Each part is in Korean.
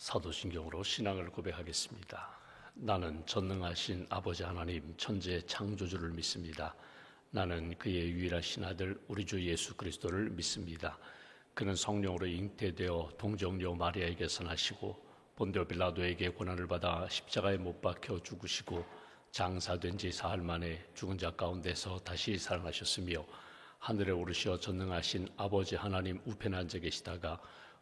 사도신경으로 신앙을 고백하겠습니다. 나는 전능하신 아버지 하나님 천지의 창조주를 믿습니다. 나는 그의 유일하신 아들 우리 주 예수 그리스도를 믿습니다. 그는 성령으로 잉태되어 동정녀 마리아에게서 나시고 본디오 빌라도에게 고난을 받아 십자가에 못 박혀 죽으시고 장사된 지 사흘 만에 죽은 자 가운데서 다시 살아나셨으며 하늘에 오르시어 전능하신 아버지 하나님 우편에 앉아 계시다가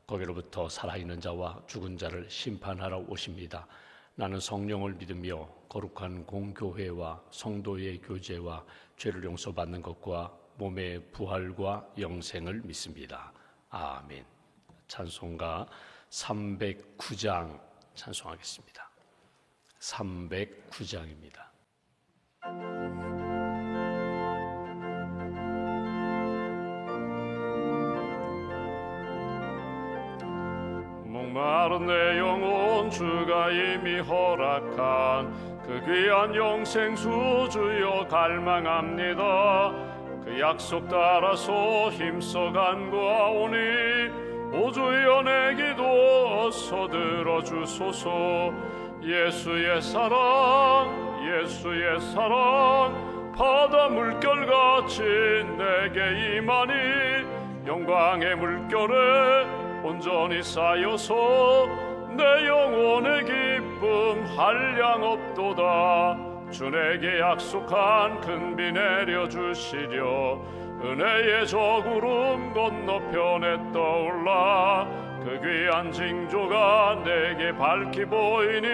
거기로부터 살아있는 자와 죽은 자를 심판하러 오십니다. 나는 성령을 믿으며 거룩한 공교회와 성도의 교제와 죄를 용서받는 것과 몸의 부활과 영생을 믿습니다. 아멘. 찬송가 309장 찬송하겠습니다. 309장입니다. 목마른 내 영혼 주가 이미 허락한 그 귀한 영생수 주여 갈망합니다. 그 약속 따라서 힘써 간구하오니 오 주여 내 기도 어서 들어주소서. 예수의 사랑 예수의 사랑 바다 물결같이 내게 임하니 영광의 물결에 온전히 쌓여서 내 영혼의 기쁨 한량없도다. 주 내게 약속한 큰 비 내려주시려 은혜의 저 구름 건너편에 떠올라 그 귀한 징조가 내게 밝히 보이니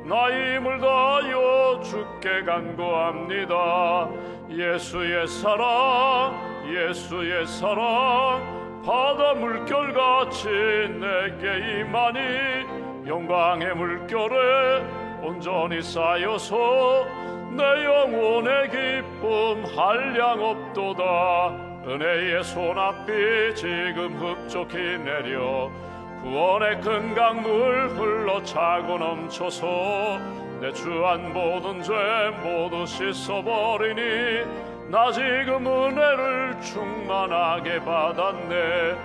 나 힘을 다하여 주께 간구합니다. 예수의 사랑 예수의 사랑 바다 물결같이 내게 임하니 영광의 물결에 온전히 쌓여서 내 영혼의 기쁨 한량없도다. 은혜의 소낙비 지금 흡족히 내려 구원의 큰 강물 흘러 차고 넘쳐서 내 주한 모든 죄 모두 씻어버리니 나 지금 은혜를 충만하게 받았네.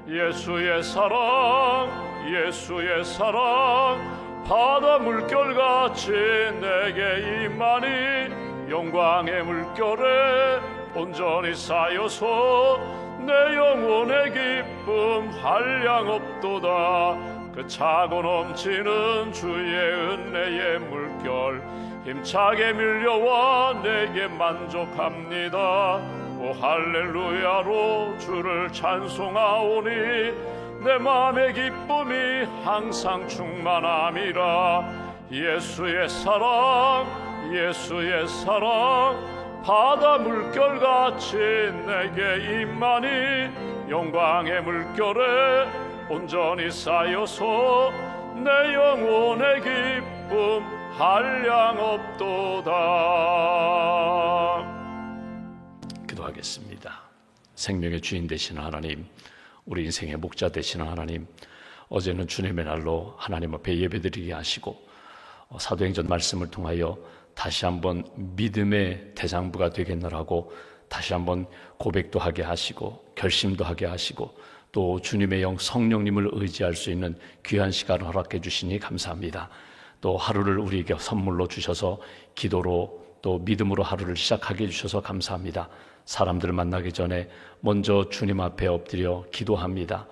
예수의 사랑 예수의 사랑 바다 물결같이 내게 임하니 영광의 물결에 온전히 쌓여서 내 영혼의 기쁨 한량없도다. 그 차고 넘치는 주의 은혜의 물결 힘차게 밀려와 내게 만족합니다. 오 할렐루야로 주를 찬송하오니 내 마음의 기쁨이 항상 충만함이라. 예수의 사랑 예수의 사랑 바다 물결같이 내게 임하니 영광의 물결에 온전히 쌓여서 내 영혼의 기쁨 한량없도다. 기도하겠습니다. 생명의 주인 되시는 하나님, 우리 인생의 목자 되시는 하나님, 어제는 주님의 날로 하나님 앞에 예배드리게 하시고 사도행전 말씀을 통하여 다시 한번 믿음의 대장부가 되겠노라고 다시 한번 고백도 하게 하시고 결심도 하게 하시고 또 주님의 영 성령님을 의지할 수 있는 귀한 시간을 허락해 주시니 감사합니다. 또 하루를 우리에게 선물로 주셔서 기도로 또 믿음으로 하루를 시작하게 해주셔서 감사합니다. 사람들을 만나기 전에 먼저 주님 앞에 엎드려 기도합니다.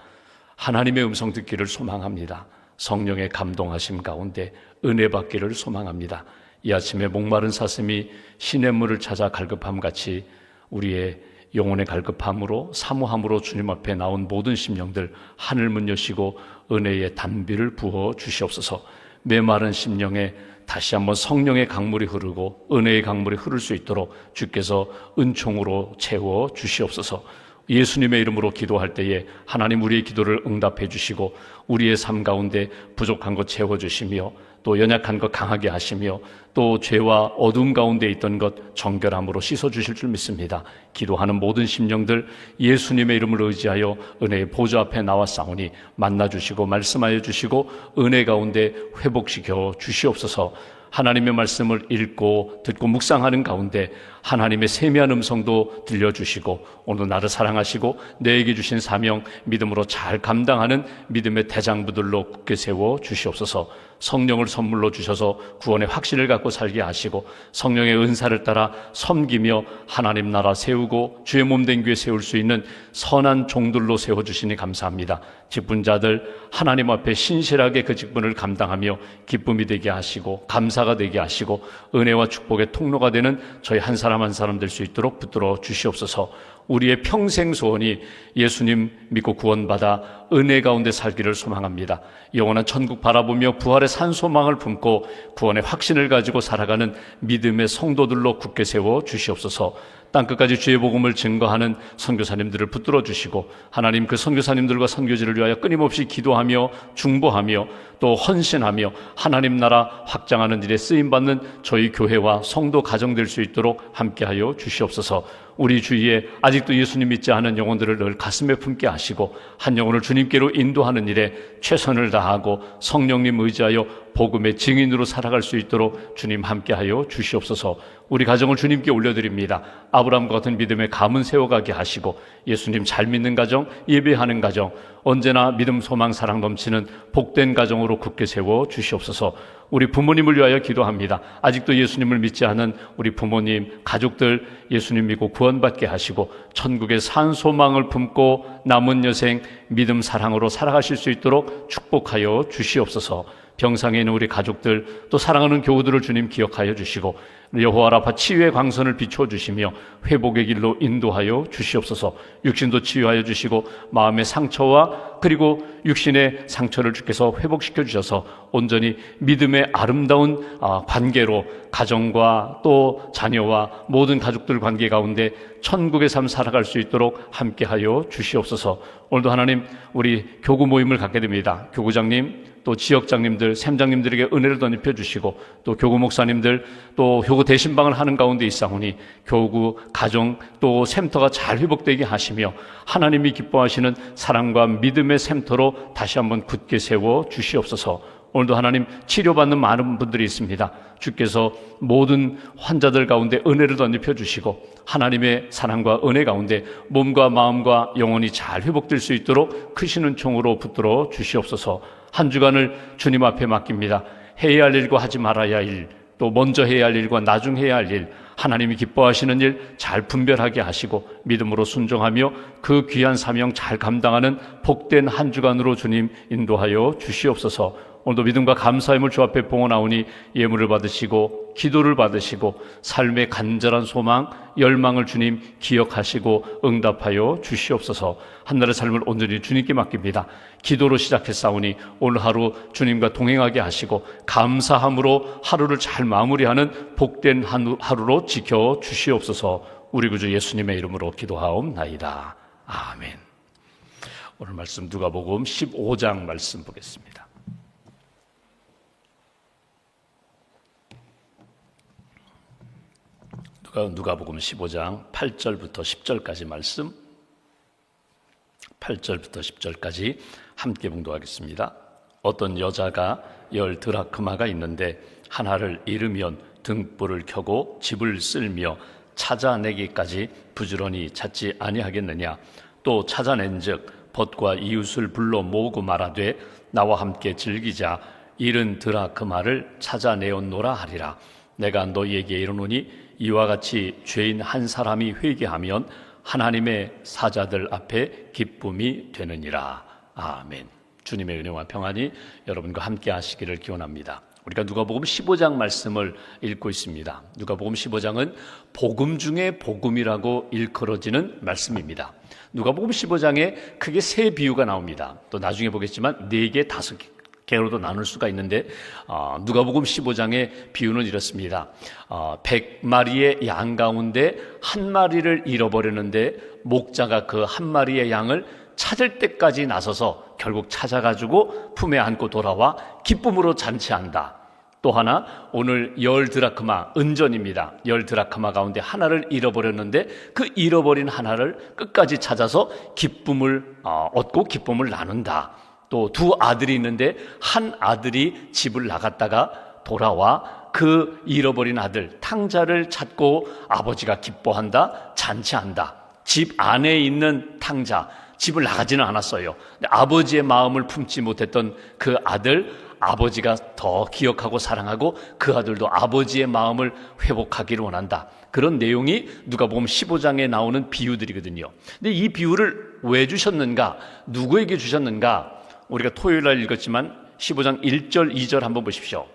하나님의 음성 듣기를 소망합니다. 성령의 감동하심 가운데 은혜 받기를 소망합니다. 이 아침에 목마른 사슴이 시냇물을 찾아 갈급함같이 우리의 영혼의 갈급함으로 사모함으로 주님 앞에 나온 모든 심령들 하늘 문 여시고 은혜의 단비를 부어 주시옵소서. 메마른 심령에 다시 한번 성령의 강물이 흐르고 은혜의 강물이 흐를 수 있도록 주께서 은총으로 채워 주시옵소서. 예수님의 이름으로 기도할 때에 하나님 우리의 기도를 응답해 주시고 우리의 삶 가운데 부족한 것 채워주시며 또 연약한 것 강하게 하시며 또 죄와 어둠 가운데 있던 것 정결함으로 씻어주실 줄 믿습니다. 기도하는 모든 심령들 예수님의 이름을 의지하여 은혜의 보좌 앞에 나왔사오니 만나주시고 말씀하여 주시고 은혜 가운데 회복시켜 주시옵소서. 하나님의 말씀을 읽고 듣고 묵상하는 가운데 하나님의 세미한 음성도 들려주시고 오늘 나를 사랑하시고 내게 주신 사명 믿음으로 잘 감당하는 믿음의 대장부들로 굳게 세워 주시옵소서. 성령을 선물로 주셔서 구원의 확신을 갖고 살게 하시고 성령의 은사를 따라 섬기며 하나님 나라 세우고 주의 몸된 교회 세울 수 있는 선한 종들로 세워주시니 감사합니다. 직분자들 하나님 앞에 신실하게 그 직분을 감당하며 기쁨이 되게 하시고 감사가 되게 하시고 은혜와 축복의 통로가 되는 저희 한 사람 한 사람 될 수 있도록 붙들어 주시옵소서. 우리의 평생 소원이 예수님 믿고 구원받아 은혜 가운데 살기를 소망합니다. 영원한 천국 바라보며 부활의 산 소망을 품고 구원의 확신을 가지고 살아가는 믿음의 성도들로 굳게 세워 주시옵소서. 땅끝까지 주의 복음을 증거하는 선교사님들을 붙들어 주시고 하나님 그 선교사님들과 선교지를 위하여 끊임없이 기도하며 중보하며 또 헌신하며 하나님 나라 확장하는 일에 쓰임받는 저희 교회와 성도 가정 될 수 있도록 함께하여 주시옵소서. 우리 주위에 아직도 예수님 믿지 않은 영혼들을 늘 가슴에 품게 하시고 한 영혼을 주님께로 인도하는 일에 최선을 다하고 성령님 의지하여 복음의 증인으로 살아갈 수 있도록 주님 함께하여 주시옵소서. 우리 가정을 주님께 올려드립니다. 아브라함과 같은 믿음의 가문 세워가게 하시고 예수님 잘 믿는 가정, 예배하는 가정, 언제나 믿음, 소망, 사랑 넘치는 복된 가정으로 굳게 세워 주시옵소서. 우리 부모님을 위하여 기도합니다. 아직도 예수님을 믿지 않은 우리 부모님, 가족들 예수님 믿고 구원받게 하시고 천국의 산 소망을 품고 남은 여생 믿음, 사랑으로 살아가실 수 있도록 축복하여 주시옵소서. 병상에 있는 우리 가족들 또 사랑하는 교우들을 주님 기억하여 주시고 여호와 라파 치유의 광선을 비춰주시며 회복의 길로 인도하여 주시옵소서. 육신도 치유하여 주시고 마음의 상처와 그리고 육신의 상처를 주께서 회복시켜 주셔서 온전히 믿음의 아름다운 관계로 가정과 또 자녀와 모든 가족들 관계 가운데 천국의 삶 살아갈 수 있도록 함께하여 주시옵소서. 오늘도 하나님 우리 교구 모임을 갖게 됩니다. 교구장님 또 지역장님들, 샘장님들에게 은혜를 덧입혀 주시고 또 교구 목사님들 또 교구 대신방을 하는 가운데 있사오니 교구, 가정 또 샘터가 잘 회복되게 하시며 하나님이 기뻐하시는 사랑과 믿음의 샘터로 다시 한번 굳게 세워 주시옵소서. 오늘도 하나님 치료받는 많은 분들이 있습니다. 주께서 모든 환자들 가운데 은혜를 덧입혀 주시고 하나님의 사랑과 은혜 가운데 몸과 마음과 영혼이 잘 회복될 수 있도록 크시는 총으로 붙들어 주시옵소서. 한 주간을 주님 앞에 맡깁니다. 해야 할 일과 하지 말아야 할 일, 또 먼저 해야 할 일과 나중 해야 할 일, 하나님이 기뻐하시는 일 잘 분별하게 하시고 믿음으로 순종하며 그 귀한 사명 잘 감당하는 복된 한 주간으로 주님 인도하여 주시옵소서. 오늘도 믿음과 감사함을 주 앞에 봉헌하오니 예물을 받으시고 기도를 받으시고 삶의 간절한 소망, 열망을 주님 기억하시고 응답하여 주시옵소서. 한날의 삶을 온전히 주님께 맡깁니다. 기도로 시작했사오니 오늘 하루 주님과 동행하게 하시고 감사함으로 하루를 잘 마무리하는 복된 하루로 지켜 주시옵소서. 우리 구주 예수님의 이름으로 기도하옵나이다. 아멘. 오늘 말씀 누가복음 15장 말씀 보겠습니다. 누가복음 15장 8절부터 10절까지 말씀, 8절부터 10절까지 함께 봉독하겠습니다. 어떤 여자가 10 드라크마가 있는데 하나를 잃으면 등불을 켜고 집을 쓸며 찾아내기까지 부지런히 찾지 아니하겠느냐. 또 찾아낸즉 벗과 이웃을 불러 모으고 말하되 나와 함께 즐기자. 잃은 드라크마를 찾아내었노라 하리라. 내가 너희에게 이르노니 이와 같이 죄인 한 사람이 회개하면 하나님의 사자들 앞에 기쁨이 되느니라. 아멘. 주님의 은혜와 평안이 여러분과 함께 하시기를 기원합니다. 우리가 누가복음 15장 말씀을 읽고 있습니다. 누가복음 15장은 복음 중에 복음이라고 일컬어지는 말씀입니다. 누가복음 15장에 크게 세 비유가 나옵니다. 또 나중에 보겠지만 4개, 5개로도 나눌 수가 있는데 누가복음 15장의 비유는 이렇습니다. 100마리의 양 가운데 한 마리를 잃어버렸는데 목자가 그 한 마리의 양을 찾을 때까지 나서서 결국 찾아가지고 품에 안고 돌아와 기쁨으로 잔치한다. 또 하나, 오늘 10 드라크마, 은전입니다. 10 드라크마 가운데 하나를 잃어버렸는데 그 잃어버린 하나를 끝까지 찾아서 기쁨을 얻고 기쁨을 나눈다. 또 2 아들이 있는데 한 아들이 집을 나갔다가 돌아와 그 잃어버린 아들 탕자를 찾고 아버지가 기뻐한다, 잔치한다. 집 안에 있는 탕자, 집을 나가지는 않았어요. 근데 아버지의 마음을 품지 못했던 그 아들, 아버지가 더 기억하고 사랑하고 그 아들도 아버지의 마음을 회복하기를 원한다. 그런 내용이 누가복음 15장에 나오는 비유들이거든요. 근데 이 비유를 왜 주셨는가? 누구에게 주셨는가? 우리가 토요일 날 읽었지만 15장 1절, 2절 한번 보십시오.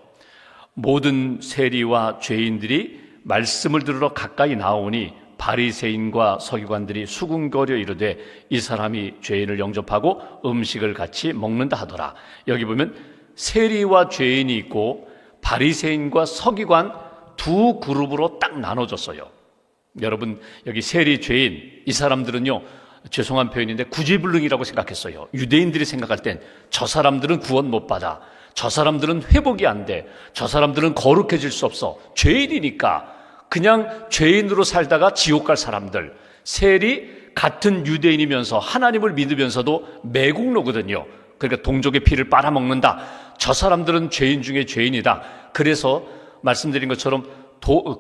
모든 세리와 죄인들이 말씀을 들으러 가까이 나오니 바리새인과 서기관들이 수군거려 이르되 이 사람이 죄인을 영접하고 음식을 같이 먹는다 하더라. 여기 보면 세리와 죄인이 있고 바리새인과 서기관 두 그룹으로 딱 나눠졌어요. 여러분, 여기 세리, 죄인, 이 사람들은요, 죄송한 표현인데 구제불능이라고 생각했어요. 유대인들이 생각할 땐 저 사람들은 구원 못 받아, 저 사람들은 회복이 안 돼, 저 사람들은 거룩해질 수 없어, 죄인이니까 그냥 죄인으로 살다가 지옥 갈 사람들. 세리, 같은 유대인이면서 하나님을 믿으면서도 매국노거든요. 그러니까 동족의 피를 빨아먹는다. 저 사람들은 죄인 중에 죄인이다. 그래서 말씀드린 것처럼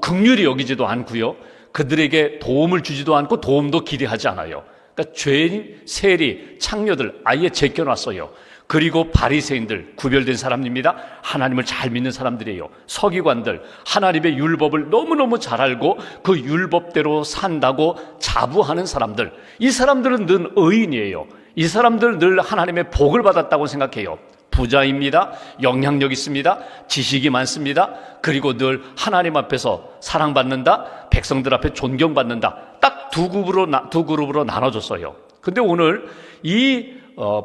긍휼히 여기지도 않고요, 그들에게 도움을 주지도 않고 도움도 기대하지 않아요. 그러니까 죄인, 세리, 창녀들 아예 제껴놨어요. 그리고 바리새인들, 구별된 사람입니다. 하나님을 잘 믿는 사람들이에요. 서기관들, 하나님의 율법을 너무너무 잘 알고 그 율법대로 산다고 자부하는 사람들. 이 사람들은 늘 의인이에요. 이 사람들 늘 하나님의 복을 받았다고 생각해요. 부자입니다. 영향력 있습니다. 지식이 많습니다. 그리고 늘 하나님 앞에서 사랑받는다. 백성들 앞에 존경받는다. 딱 두 그룹으로 나눠졌어요. 근데 오늘 이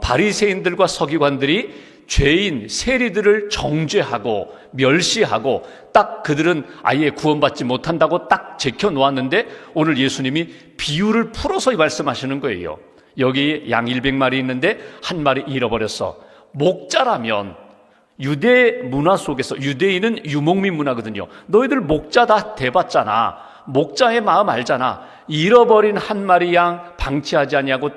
바리새인들과 서기관들이 죄인, 세리들을 정죄하고 멸시하고 딱 그들은 아예 구원받지 못한다고 딱 제껴 놓았는데 오늘 예수님이 비유를 풀어서 말씀하시는 거예요. 여기 양 100마리 있는데 한 마리 잃어버렸어. 목자라면 유대 문화 속에서, 유대인은 유목민 문화거든요. 너희들 목자 다 대봤잖아. 목자의 마음 알잖아. 잃어버린 한 마리 양 방치하지 아니하고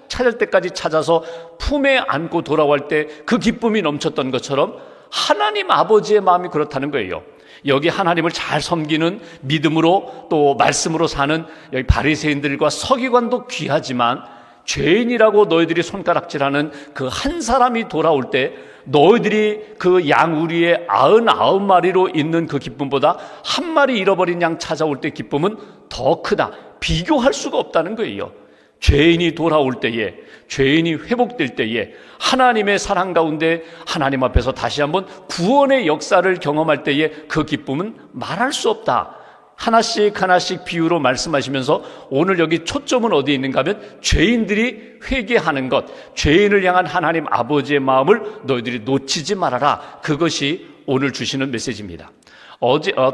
찾을 때까지 찾아서 품에 안고 돌아올 때 그 기쁨이 넘쳤던 것처럼 하나님 아버지의 마음이 그렇다는 거예요. 여기 하나님을 잘 섬기는 믿음으로 또 말씀으로 사는 여기 바리새인들과 서기관도 귀하지만 죄인이라고 너희들이 손가락질하는 그 한 사람이 돌아올 때 너희들이 그 양 우리의 99마리로 있는 그 기쁨보다 한 마리 잃어버린 양 찾아올 때 기쁨은 더 크다. 비교할 수가 없다는 거예요. 죄인이 돌아올 때에, 죄인이 회복될 때에, 하나님의 사랑 가운데 하나님 앞에서 다시 한번 구원의 역사를 경험할 때에 그 기쁨은 말할 수 없다. 하나씩 하나씩 비유로 말씀하시면서 오늘 여기 초점은 어디에 있는가 하면 죄인들이 회개하는 것, 죄인을 향한 하나님 아버지의 마음을 너희들이 놓치지 말아라. 그것이 오늘 주시는 메시지입니다.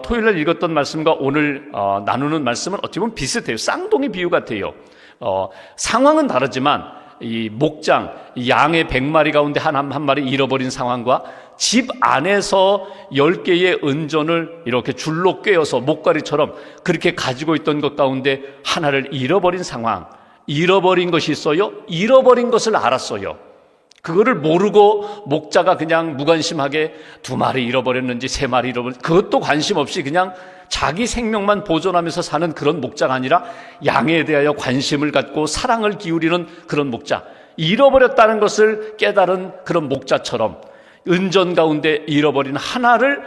토요일 날 읽었던 말씀과 오늘 나누는 말씀은 어떻게 보면 비슷해요. 쌍둥이 비유 같아요. 상황은 다르지만 이 목장, 양의 100마리 가운데 한 마리 잃어버린 상황과 집 안에서 10개의 은전을 이렇게 줄로 꿰어서 목걸이처럼 그렇게 가지고 있던 것 가운데 하나를 잃어버린 상황. 잃어버린 것이 있어요. 잃어버린 것을 알았어요. 그거를 모르고 목자가 그냥 무관심하게 2마리 잃어버렸는지 3마리 잃어버렸는지 그것도 관심 없이 그냥 자기 생명만 보존하면서 사는 그런 목자가 아니라 양에 대하여 관심을 갖고 사랑을 기울이는 그런 목자, 잃어버렸다는 것을 깨달은 그런 목자처럼 은전 가운데 잃어버린 하나를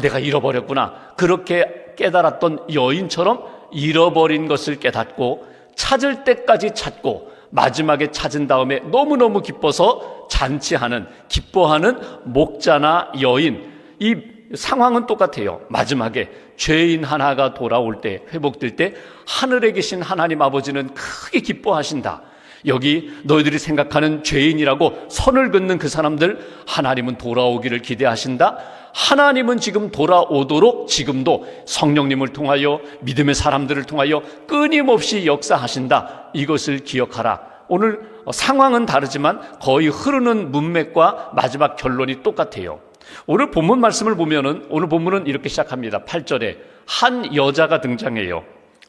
내가 잃어버렸구나 그렇게 깨달았던 여인처럼 잃어버린 것을 깨닫고 찾을 때까지 찾고 마지막에 찾은 다음에 너무너무 기뻐서 잔치하는, 기뻐하는 목자나 여인. 이 상황은 똑같아요. 마지막에 죄인 하나가 돌아올 때, 회복될 때 하늘에 계신 하나님 아버지는 크게 기뻐하신다. 여기 너희들이 생각하는 죄인이라고 선을 긋는 그 사람들, 하나님은 돌아오기를 기대하신다. 하나님은 지금 돌아오도록 지금도 성령님을 통하여 믿음의 사람들을 통하여 끊임없이 역사하신다. 이것을 기억하라. 오늘 상황은 다르지만 거의 흐르는 문맥과 마지막 결론이 똑같아요. 오늘 본문 말씀을 보면은 오늘 본문은 이렇게 시작합니다. 8절에 한 여자가 등장해요.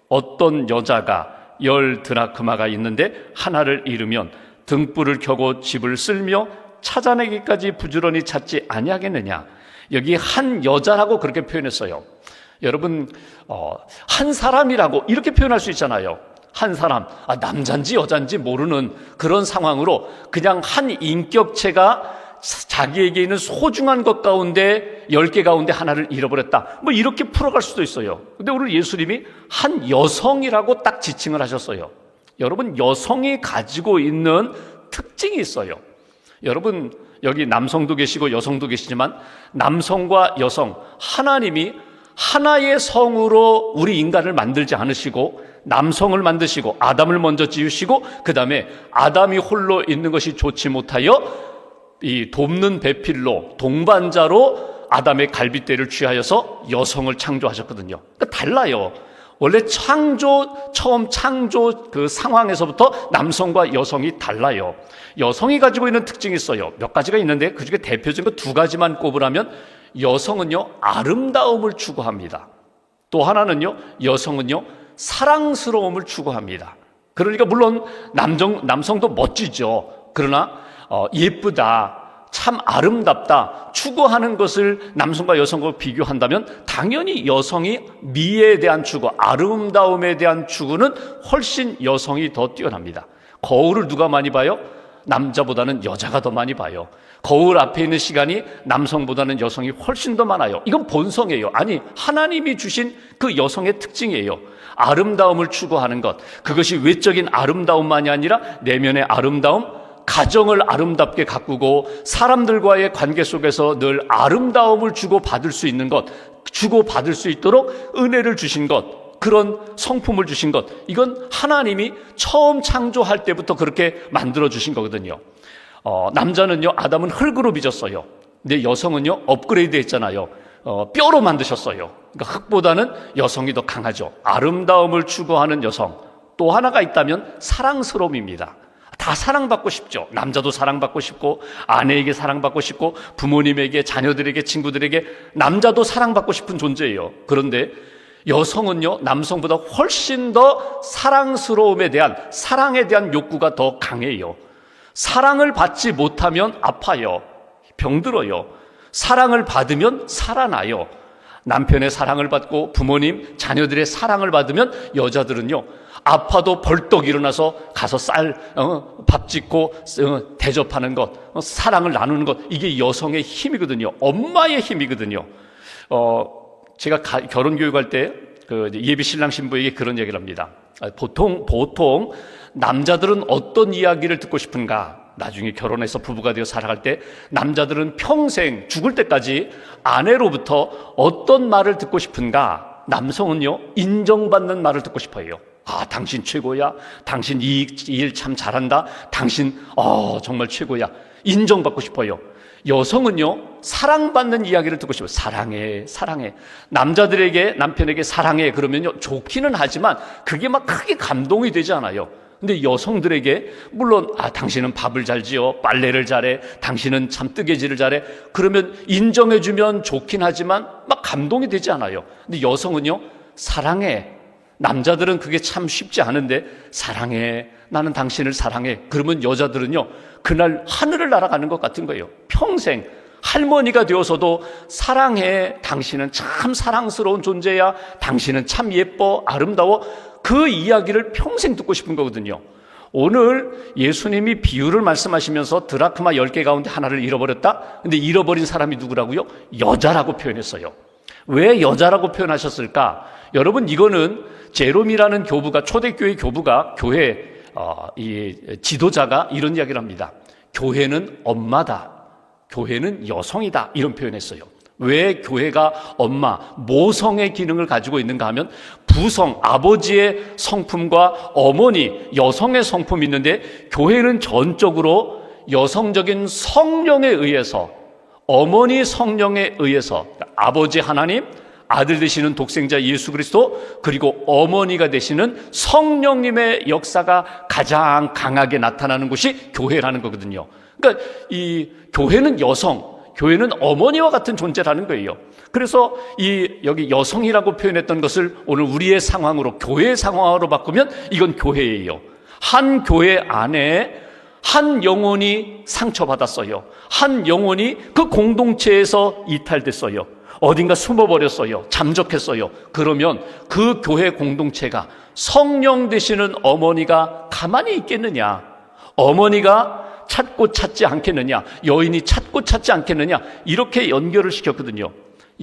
어떤 여자가 10 드라크마가 있는데 하나를 잃으면 등불을 켜고 집을 쓸며 찾아내기까지 부지런히 찾지 아니하겠느냐. 여기 한 여자라고 그렇게 표현했어요. 여러분, 한 사람이라고 이렇게 표현할 수 있잖아요. 한 사람, 남잔지 여잔지 모르는 그런 상황으로 그냥 한 인격체가 자기에게 있는 소중한 것 가운데 10개 가운데 하나를 잃어버렸다, 뭐 이렇게 풀어갈 수도 있어요. 근데 오늘 예수님이 한 여성이라고 딱 지칭을 하셨어요. 여러분, 여성이 가지고 있는 특징이 있어요. 여러분, 여기 남성도 계시고 여성도 계시지만 남성과 여성, 하나님이 하나의 성으로 우리 인간을 만들지 않으시고 남성을 만드시고 아담을 먼저 지으시고 그 다음에 아담이 홀로 있는 것이 좋지 못하여 이 돕는 배필로 동반자로 아담의 갈빗대를 취하여서 여성을 창조하셨거든요. 그러니까 달라요. 원래 처음 창조 그 상황에서부터 남성과 여성이 달라요. 여성이 가지고 있는 특징이 있어요. 몇 가지가 있는데 그중에 대표적인 거 2가지만 꼽으라면, 여성은요 아름다움을 추구합니다. 또 하나는요, 여성은요 사랑스러움을 추구합니다. 그러니까 물론 남성도 멋지죠. 그러나 예쁘다, 참 아름답다 추구하는 것을 남성과 여성과 비교한다면 당연히 여성이 미에 대한 추구, 아름다움에 대한 추구는 훨씬 여성이 더 뛰어납니다. 거울을 누가 많이 봐요? 남자보다는 여자가 더 많이 봐요. 거울 앞에 있는 시간이 남성보다는 여성이 훨씬 더 많아요. 이건 본성이에요. 아니, 하나님이 주신 그 여성의 특징이에요. 아름다움을 추구하는 것, 그것이 외적인 아름다움만이 아니라 내면의 아름다움, 가정을 아름답게 가꾸고 사람들과의 관계 속에서 늘 아름다움을 주고받을 수 있는 것, 주고받을 수 있도록 은혜를 주신 것, 그런 성품을 주신 것, 이건 하나님이 처음 창조할 때부터 그렇게 만들어 주신 거거든요. 남자는요, 아담은 흙으로 빚었어요. 근데 여성은요 업그레이드 했잖아요. 뼈로 만드셨어요. 그러니까 흙보다는 여성이 더 강하죠. 아름다움을 추구하는 여성. 또 하나가 있다면 사랑스러움입니다. 다 사랑받고 싶죠. 남자도 사랑받고 싶고, 아내에게 사랑받고 싶고, 부모님에게, 자녀들에게, 친구들에게 남자도 사랑받고 싶은 존재예요. 그런데 여성은요 남성보다 훨씬 더 사랑스러움에 대한, 사랑에 대한 욕구가 더 강해요. 사랑을 받지 못하면 아파요. 병들어요. 사랑을 받으면 살아나요. 남편의 사랑을 받고 부모님, 자녀들의 사랑을 받으면 여자들은요 아파도 벌떡 일어나서 가서 밥 짓고 대접하는 것, 사랑을 나누는 것, 이게 여성의 힘이거든요. 엄마의 힘이거든요. 제가 결혼 교육할 때 그 예비 신랑 신부에게 그런 얘기를 합니다. 보통 남자들은 어떤 이야기를 듣고 싶은가? 나중에 결혼해서 부부가 되어 살아갈 때 남자들은 평생 죽을 때까지 아내로부터 어떤 말을 듣고 싶은가? 남성은요 인정받는 말을 듣고 싶어요. 당신 최고야. 당신 이 일 참 잘한다. 당신 정말 최고야. 인정받고 싶어요. 여성은요 사랑받는 이야기를 듣고 싶어요. 사랑해, 사랑해. 남자들에게, 남편에게 사랑해 그러면요 좋기는 하지만 그게 막 크게 감동이 되지 않아요. 근데 여성들에게 물론 당신은 밥을 잘 지어, 빨래를 잘해, 당신은 참 뜨개질을 잘해, 그러면 인정해주면 좋긴 하지만 막 감동이 되지 않아요. 근데 여성은요 사랑해. 남자들은 그게 참 쉽지 않은데 사랑해, 나는 당신을 사랑해. 그러면 여자들은요 그날 하늘을 날아가는 것 같은 거예요. 평생 할머니가 되어서도 사랑해, 당신은 참 사랑스러운 존재야, 당신은 참 예뻐, 아름다워, 그 이야기를 평생 듣고 싶은 거거든요. 오늘 예수님이 비유를 말씀하시면서 드라크마 10개 가운데 하나를 잃어버렸다? 근데 잃어버린 사람이 누구라고요? 여자라고 표현했어요. 왜 여자라고 표현하셨을까? 여러분, 이거는 제롬이라는 교부가, 초대교회 교부가, 교회 이 지도자가 이런 이야기를 합니다. 교회는 엄마다, 교회는 여성이다, 이런 표현했어요. 왜 교회가 엄마, 모성의 기능을 가지고 있는가 하면 부성, 아버지의 성품과 어머니, 여성의 성품이 있는데 교회는 전적으로 여성적인 성령에 의해서, 어머니 성령에 의해서, 아버지 하나님, 아들 되시는 독생자 예수 그리스도, 그리고 어머니가 되시는 성령님의 역사가 가장 강하게 나타나는 곳이 교회라는 거거든요. 그러니까 이 교회는 여성, 교회는 어머니와 같은 존재라는 거예요. 그래서 여기 여성이라고 표현했던 것을 오늘 우리의 상황으로, 교회의 상황으로 바꾸면 이건 교회예요. 한 교회 안에 한 영혼이 상처받았어요. 한 영혼이 그 공동체에서 이탈됐어요. 어딘가 숨어버렸어요. 잠적했어요. 그러면 그 교회 공동체가 성령 되시는 어머니가 가만히 있겠느냐? 어머니가 찾고 찾지 않겠느냐? 여인이 찾고 찾지 않겠느냐? 이렇게 연결을 시켰거든요.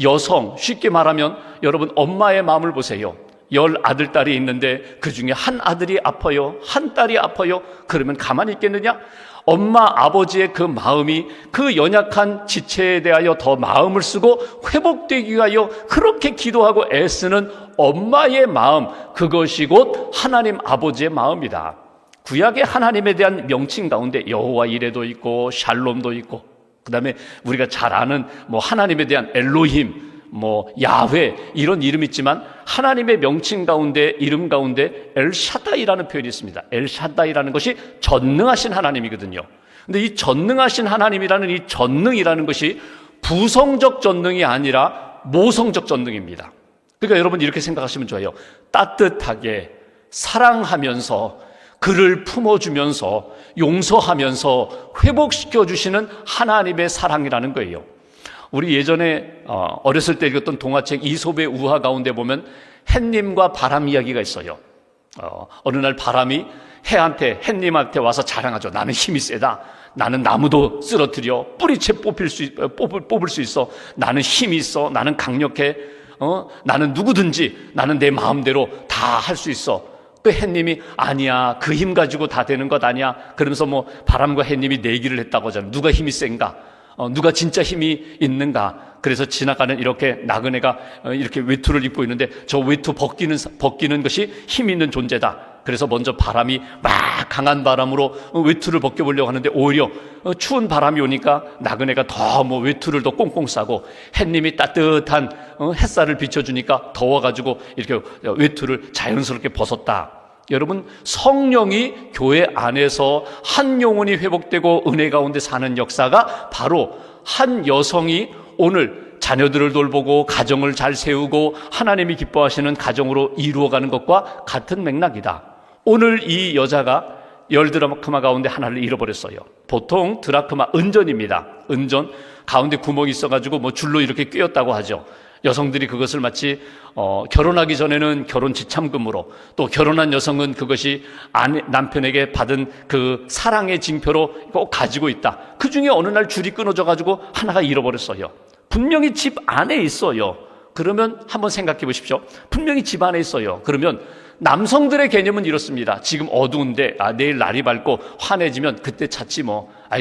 여성, 쉽게 말하면 여러분 엄마의 마음을 보세요. 10 아들, 딸이 있는데 그 중에 한 아들이 아파요. 한 딸이 아파요. 그러면 가만히 있겠느냐? 엄마, 아버지의 그 마음이 그 연약한 지체에 대하여 더 마음을 쓰고 회복되기 위하여 그렇게 기도하고 애쓰는 엄마의 마음, 그것이 곧 하나님 아버지의 마음이다. 구약의 하나님에 대한 명칭 가운데 여호와 이레도 있고 샬롬도 있고, 그 다음에 우리가 잘 아는 하나님에 대한 엘로힘, 야훼 이런 이름이 있지만 하나님의 명칭 가운데, 이름 가운데 엘샤다이라는 표현이 있습니다. 엘샤다이라는 것이 전능하신 하나님이거든요. 근데 이 전능하신 하나님이라는 이 전능이라는 것이 부성적 전능이 아니라 모성적 전능입니다. 그러니까 여러분 이렇게 생각하시면 좋아요. 따뜻하게 사랑하면서 그를 품어주면서 용서하면서 회복시켜 주시는 하나님의 사랑이라는 거예요. 우리 예전에 어렸을 때 읽었던 동화책 이솝의 우화 가운데 보면 햇님과 바람 이야기가 있어요. 어느 날 바람이 햇님한테 와서 자랑하죠. 나는 힘이 세다. 나는 나무도 쓰러뜨려 뿌리채 뽑을 수 있어. 나는 힘이 있어. 나는 강력해. 나는 누구든지 나는 내 마음대로 다 할 수 있어. 그 햇님이 아니야, 그 힘 가지고 다 되는 것 아니야. 그러면서 바람과 햇님이 내기를 했다고 하잖아요. 누가 힘이 센가? 누가 진짜 힘이 있는가? 그래서 지나가는 이렇게 나그네가 이렇게 외투를 입고 있는데 저 외투 벗기는 것이 힘 있는 존재다. 그래서 먼저 바람이 막 강한 바람으로 외투를 벗겨보려고 하는데 오히려 추운 바람이 오니까 나그네가 더 외투를 더 꽁꽁 싸고 햇님이 따뜻한 햇살을 비춰주니까 더워가지고 이렇게 외투를 자연스럽게 벗었다. 여러분, 성령이 교회 안에서 한 영혼이 회복되고 은혜 가운데 사는 역사가 바로 한 여성이 오늘 자녀들을 돌보고 가정을 잘 세우고 하나님이 기뻐하시는 가정으로 이루어가는 것과 같은 맥락이다. 오늘 이 여자가 10 드라크마 가운데 하나를 잃어버렸어요. 보통 드라크마 은전입니다. 은전 가운데 구멍이 있어가지고 줄로 이렇게 꿰었다고 하죠. 여성들이 그것을 마치 결혼하기 전에는 결혼 지참금으로, 또 결혼한 여성은 그것이 남편에게 받은 그 사랑의 징표로 꼭 가지고 있다. 그 중에 어느 날 줄이 끊어져 가지고 하나가 잃어버렸어요. 분명히 집 안에 있어요. 그러면 한번 생각해 보십시오. 분명히 집 안에 있어요. 그러면 남성들의 개념은 이렇습니다. 지금 어두운데 내일 날이 밝고 환해지면 그때 찾지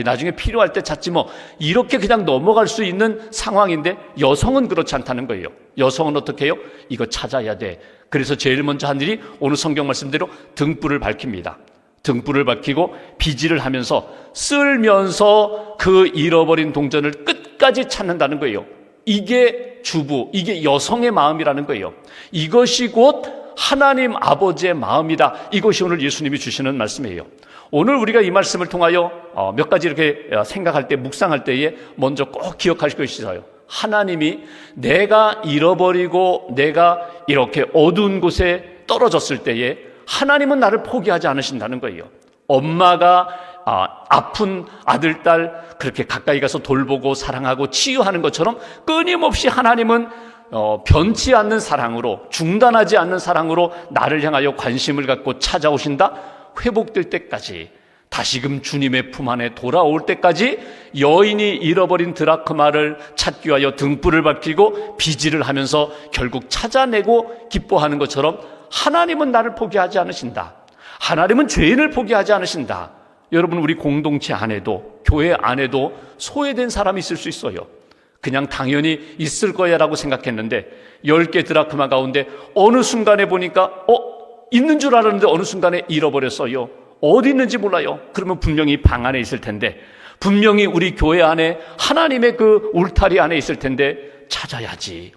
나중에 필요할 때 찾지 이렇게 그냥 넘어갈 수 있는 상황인데, 여성은 그렇지 않다는 거예요. 여성은 어떻게 해요? 이거 찾아야 돼. 그래서 제일 먼저 한 일이 오늘 성경 말씀대로 등불을 밝힙니다. 등불을 밝히고 비지를 하면서 쓸면서 그 잃어버린 동전을 끝까지 찾는다는 거예요. 이게 주부, 이게 여성의 마음이라는 거예요. 이것이 곧 하나님 아버지의 마음이다. 이것이 오늘 예수님이 주시는 말씀이에요. 오늘 우리가 이 말씀을 통하여 몇 가지 이렇게 생각할 때, 묵상할 때에 먼저 꼭 기억할 것이 있어요. 하나님이 내가 잃어버리고 내가 이렇게 어두운 곳에 떨어졌을 때에 하나님은 나를 포기하지 않으신다는 거예요. 엄마가 아픈 아들, 딸 그렇게 가까이 가서 돌보고 사랑하고 치유하는 것처럼 끊임없이 하나님은 변치 않는 사랑으로, 중단하지 않는 사랑으로 나를 향하여 관심을 갖고 찾아오신다. 회복될 때까지, 다시금 주님의 품 안에 돌아올 때까지 여인이 잃어버린 드라크마를 찾기 위하여 등불을 밝히고 비지를 하면서 결국 찾아내고 기뻐하는 것처럼 하나님은 나를 포기하지 않으신다. 하나님은 죄인을 포기하지 않으신다. 여러분, 우리 공동체 안에도, 교회 안에도 소외된 사람이 있을 수 있어요. 그냥 당연히 있을 거야 라고 생각했는데 10개 드라크마 가운데 어느 순간에 보니까 있는 줄 알았는데 어느 순간에 잃어버렸어요. 어디 있는지 몰라요. 그러면 분명히 방 안에 있을 텐데, 분명히 우리 교회 안에 하나님의 그 울타리 안에 있을 텐데 찾아야지.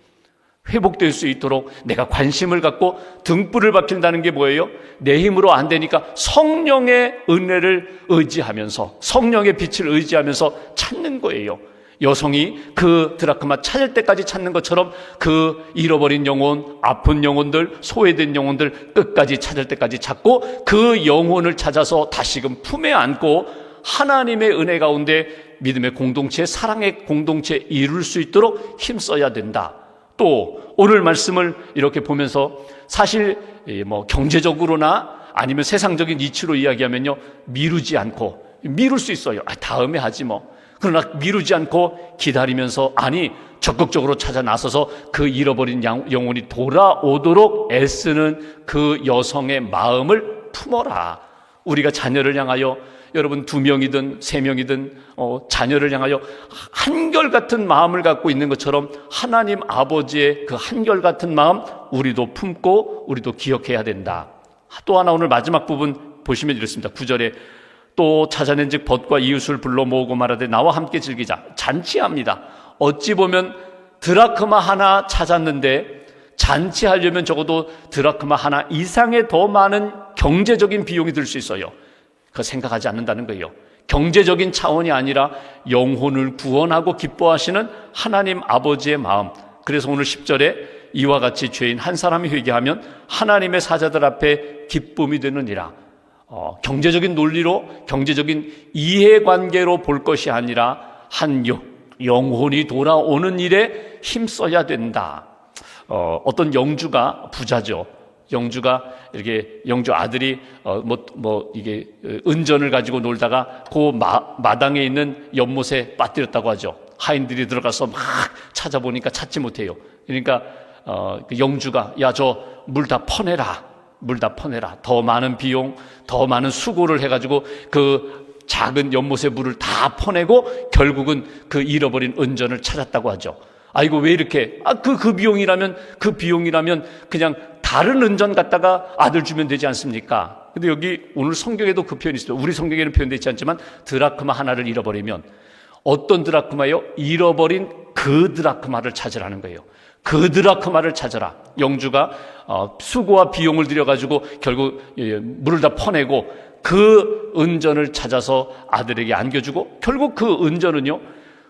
회복될 수 있도록 내가 관심을 갖고 등불을 밝힌다는 게 뭐예요? 내 힘으로 안 되니까 성령의 은혜를 의지하면서, 성령의 빛을 의지하면서 찾는 거예요. 여성이 그 드라크마 찾을 때까지 찾는 것처럼 그 잃어버린 영혼, 아픈 영혼들, 소외된 영혼들 끝까지 찾을 때까지 찾고 그 영혼을 찾아서 다시금 품에 안고 하나님의 은혜 가운데 믿음의 공동체, 사랑의 공동체 이룰 수 있도록 힘써야 된다. 또 오늘 말씀을 이렇게 보면서 사실 뭐 경제적으로나 아니면 세상적인 이치로 이야기하면요, 미루지 않고, 미룰 수 있어요. 다음에 하지 뭐. 그러나 미루지 않고 기다리면서, 아니 적극적으로 찾아 나서서 그 잃어버린 영혼이 돌아오도록 애쓰는 그 여성의 마음을 품어라. 우리가 자녀를 향하여, 여러분 2명이든 3명이든 자녀를 향하여 한결같은 마음을 갖고 있는 것처럼 하나님 아버지의 그 한결같은 마음 우리도 품고 우리도 기억해야 된다. 또 하나, 오늘 마지막 부분 보시면 이렇습니다. 9절에 또 찾아낸 즉 벗과 이웃을 불러 모으고 말하되 나와 함께 즐기자. 잔치합니다. 어찌 보면 드라크마 하나 찾았는데 잔치하려면 적어도 드라크마 하나 이상의 더 많은 경제적인 비용이 들 수 있어요. 그거 생각하지 않는다는 거예요. 경제적인 차원이 아니라 영혼을 구원하고 기뻐하시는 하나님 아버지의 마음. 그래서 오늘 10절에 이와 같이 죄인 한 사람이 회개하면 하나님의 사자들 앞에 기쁨이 되느니라. 경제적인 논리로, 경제적인 이해관계로 볼 것이 아니라 한 영혼이 돌아오는 일에 힘써야 된다. 어떤 영주가 부자죠. 영주가 이렇게 영주 아들이 이게 은전을 가지고 놀다가 그 마당에 있는 연못에 빠뜨렸다고 하죠. 하인들이 들어가서 막 찾아보니까 찾지 못해요. 그러니까 그 영주가 야, 저 물 다 퍼내라. 물 다 퍼내라. 더 많은 비용, 더 많은 수고를 해가지고 그 작은 연못의 물을 다 퍼내고 결국은 그 잃어버린 은전을 찾았다고 하죠. 아이고 왜 이렇게 그 비용이라면 그냥 다른 은전 갖다가 아들 주면 되지 않습니까? 근데 여기 오늘 성경에도 그 표현이 있어요. 우리 성경에는 표현되어 있지 않지만 드라크마 하나를 잃어버리면, 어떤 드라크마요? 잃어버린 그 드라크마를 찾으라는 거예요. 그 드라크마를 찾아라. 영주가 수고와 비용을 들여가지고 결국 물을 다 퍼내고 그 은전을 찾아서 아들에게 안겨주고, 결국 그 은전은요,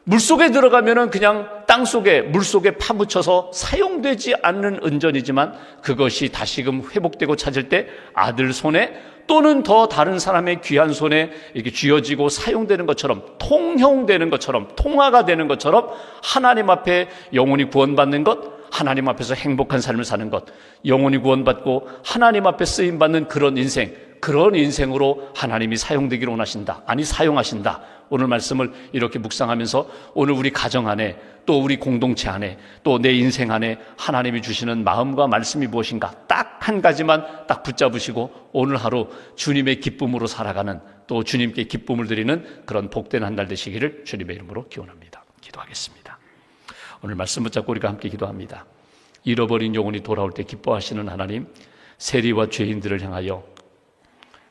물속에 들어가면은 그냥 땅속에, 물속에 파묻혀서 사용되지 않는 은전이지만 그것이 다시금 회복되고 찾을 때 아들 손에 또는 더 다른 사람의 귀한 손에 이렇게 쥐어지고 사용되는 것처럼, 통용되는 것처럼, 통화가 되는 것처럼 하나님 앞에 영혼이 구원받는 것, 하나님 앞에서 행복한 삶을 사는 것, 영혼이 구원받고 하나님 앞에 쓰임받는 그런 인생, 그런 인생으로 하나님이 사용되기를 원하신다. 아니, 사용하신다. 오늘 말씀을 이렇게 묵상하면서 오늘 우리 가정 안에, 또 우리 공동체 안에, 또 내 인생 안에 하나님이 주시는 마음과 말씀이 무엇인가 딱 한 가지만 딱 붙잡으시고 오늘 하루 주님의 기쁨으로 살아가는, 또 주님께 기쁨을 드리는 그런 복된 한 달 되시기를 주님의 이름으로 기원합니다. 기도하겠습니다. 오늘 말씀 붙잡고 우리가 함께 기도합니다. 잃어버린 영혼이 돌아올 때 기뻐하시는 하나님, 세리와 죄인들을 향하여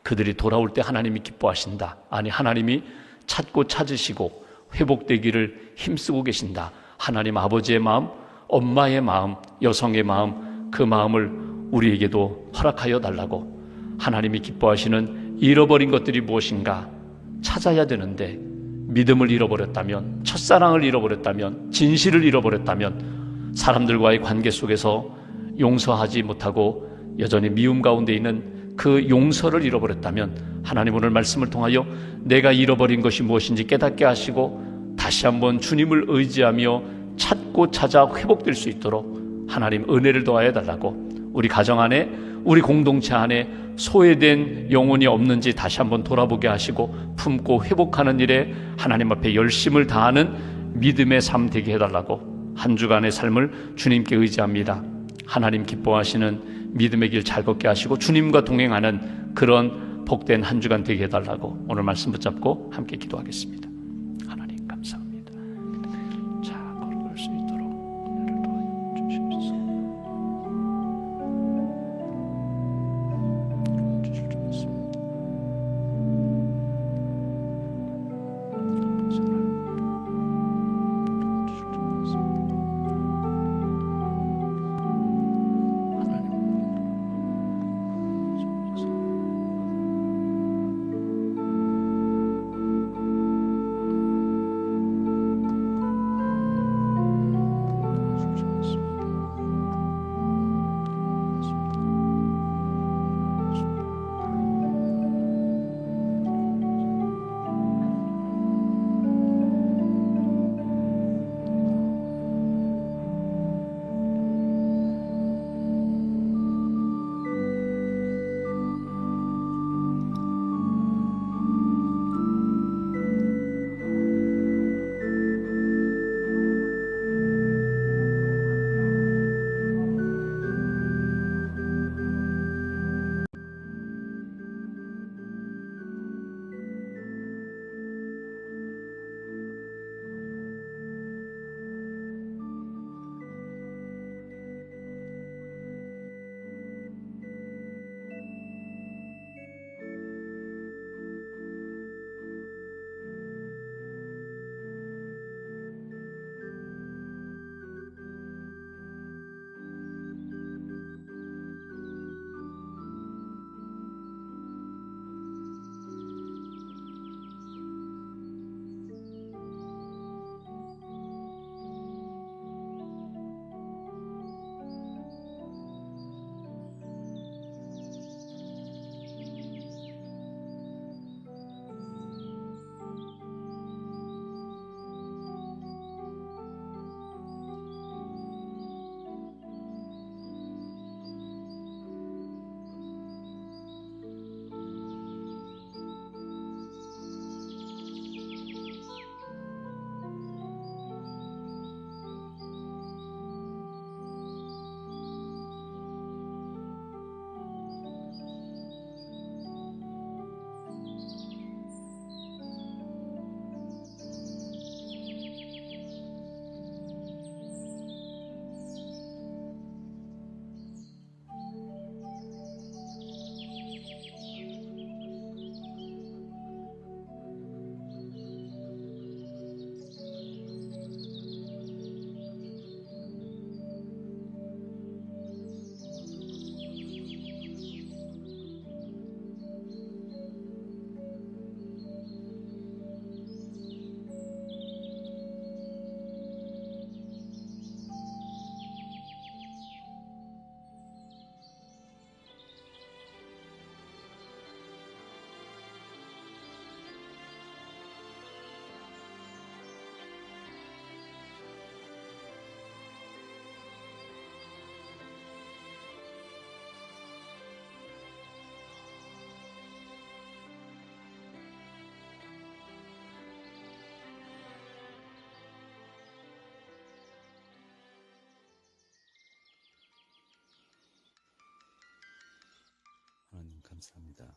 그들이 돌아올 때 하나님이 기뻐하신다. 아니, 하나님이 찾고 찾으시고 회복되기를 힘쓰고 계신다. 하나님 아버지의 마음, 엄마의 마음, 여성의 마음, 그 마음을 우리에게도 허락하여 달라고. 하나님이 기뻐하시는 잃어버린 것들이 무엇인가 찾아야 되는데, 믿음을 잃어버렸다면, 첫사랑을 잃어버렸다면, 진실을 잃어버렸다면, 사람들과의 관계 속에서 용서하지 못하고 여전히 미움 가운데 있는 그 용서를 잃어버렸다면, 하나님 오늘 말씀을 통하여 내가 잃어버린 것이 무엇인지 깨닫게 하시고 다시 한번 주님을 의지하며 찾고 찾아 회복될 수 있도록 하나님 은혜를 더하여 달라고. 우리 가정 안에, 우리 공동체 안에 소외된 영혼이 없는지 다시 한번 돌아보게 하시고 품고 회복하는 일에 하나님 앞에 열심을 다하는 믿음의 삶 되게 해달라고. 한 주간의 삶을 주님께 의지합니다. 하나님 기뻐하시는 믿음의 길 잘 걷게 하시고 주님과 동행하는 그런 복된 한 주간 되게 해달라고 오늘 말씀 붙잡고 함께 기도하겠습니다. 하나님 감사합니다. 자, 걸어갈 수 있도록 은혜를 도와주시옵소서. 주실 줄 믿습니다. 감사합니다.